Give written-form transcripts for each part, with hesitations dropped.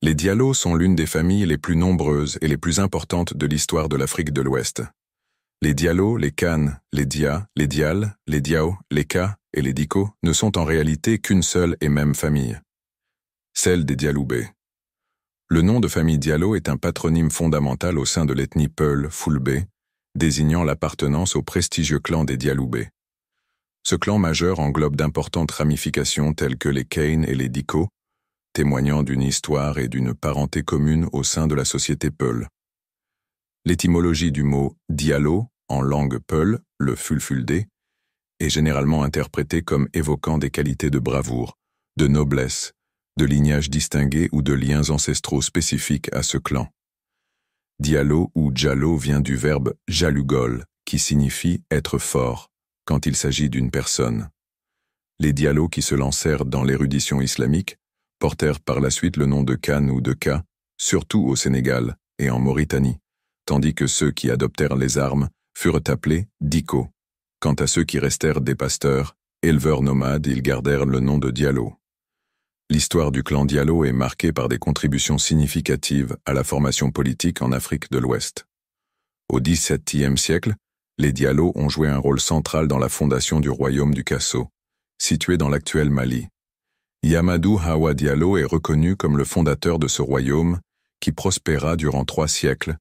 Les Diallo sont l'une des familles les plus nombreuses et les plus importantes de l'histoire de l'Afrique de l'Ouest. Les Diallo, les Kan, les Dia, les Dial, les Diao, les Ka et les Diko ne sont en réalité qu'une seule et même famille, celle des Dialoubé. Le nom de famille Diallo est un patronyme fondamental au sein de l'ethnie Peul, Fulbé, désignant l'appartenance au prestigieux clan des Dialoubé. Ce clan majeur englobe d'importantes ramifications telles que les Kane et les Diko, témoignant d'une histoire et d'une parenté commune au sein de la société Peul. L'étymologie du mot « Diallo » en langue Peul, le fulfuldé, est généralement interprétée comme évoquant des qualités de bravoure, de noblesse, de lignage distingué ou de liens ancestraux spécifiques à ce clan. Diallo ou Djallo vient du verbe « jalugol » qui signifie « être fort » quand il s'agit d'une personne. Les Diallo qui se lancèrent dans l'érudition islamique portèrent par la suite le nom de Kan ou de Ka, surtout au Sénégal et en Mauritanie, tandis que ceux qui adoptèrent les armes furent appelés Diko. Quant à ceux qui restèrent des pasteurs, éleveurs nomades, ils gardèrent le nom de Diallo. L'histoire du clan Diallo est marquée par des contributions significatives à la formation politique en Afrique de l'Ouest. Au XVIIe siècle, les Diallo ont joué un rôle central dans la fondation du royaume du Kasso, situé dans l'actuel Mali. Yamadou Hawa Diallo est reconnu comme le fondateur de ce royaume qui prospéra durant 3 siècles,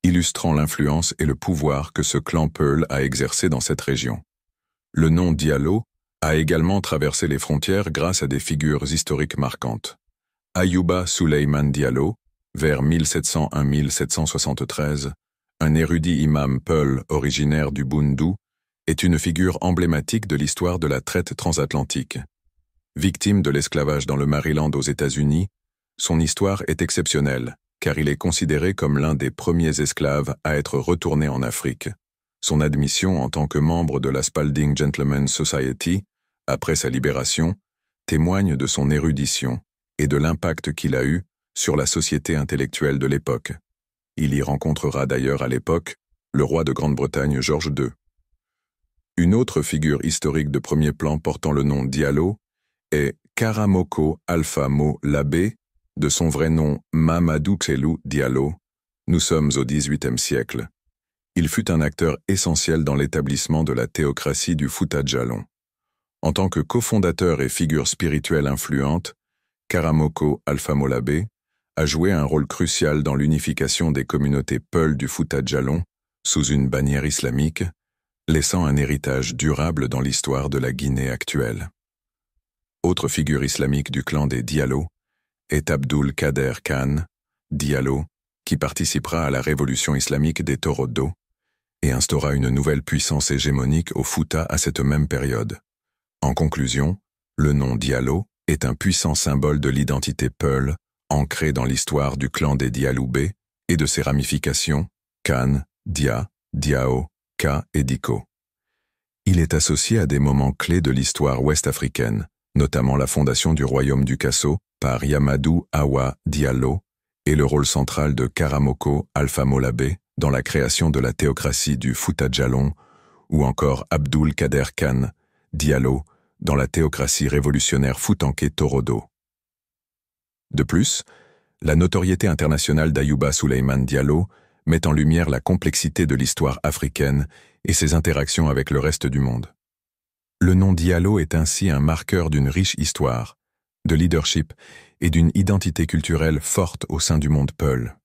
illustrant l'influence et le pouvoir que ce clan Peul a exercé dans cette région. Le nom Diallo a également traversé les frontières grâce à des figures historiques marquantes. Ayouba Souleymane Diallo, vers 1701-1773, un érudit imam Peul originaire du Boundou, est une figure emblématique de l'histoire de la traite transatlantique. Victime de l'esclavage dans le Maryland aux États-Unis, son histoire est exceptionnelle, car il est considéré comme l'un des premiers esclaves à être retourné en Afrique. Son admission en tant que membre de la Spalding Gentlemen's Society, après sa libération, témoigne de son érudition et de l'impact qu'il a eu sur la société intellectuelle de l'époque. Il y rencontrera d'ailleurs à l'époque le roi de Grande-Bretagne George II. Une autre figure historique de premier plan portant le nom Diallo est Karamoko Alpha Mo Labé, de son vrai nom Mamadou Kselou Diallo. Nous sommes au XVIIIe siècle. Il fut un acteur essentiel dans l'établissement de la théocratie du Fouta Djallon. En tant que cofondateur et figure spirituelle influente, Karamoko Alpha Mo Labé a joué un rôle crucial dans l'unification des communautés Peul du Fouta Djallon sous une bannière islamique, laissant un héritage durable dans l'histoire de la Guinée actuelle. Autre figure islamique du clan des Diallo est Abdul Kader Khan, Diallo, qui participera à la révolution islamique des Torodo et instaura une nouvelle puissance hégémonique au Fouta à cette même période. En conclusion, le nom Diallo est un puissant symbole de l'identité Peul, ancré dans l'histoire du clan des Dialoubé et de ses ramifications, Kan, Dia, Diao, Ka et Diko. Il est associé à des moments clés de l'histoire ouest-africaine, notamment la fondation du royaume du Kasso par Yamadou Hawa Diallo et le rôle central de Karamoko Alpha Mo Labé dans la création de la théocratie du Fouta Djallon, ou encore Abdul Kader Khan Diallo dans la théocratie révolutionnaire foutanké Torodo. De plus, la notoriété internationale d'Ayouba Souleymane Diallo met en lumière la complexité de l'histoire africaine et ses interactions avec le reste du monde. Le nom Diallo est ainsi un marqueur d'une riche histoire, de leadership et d'une identité culturelle forte au sein du monde Peul.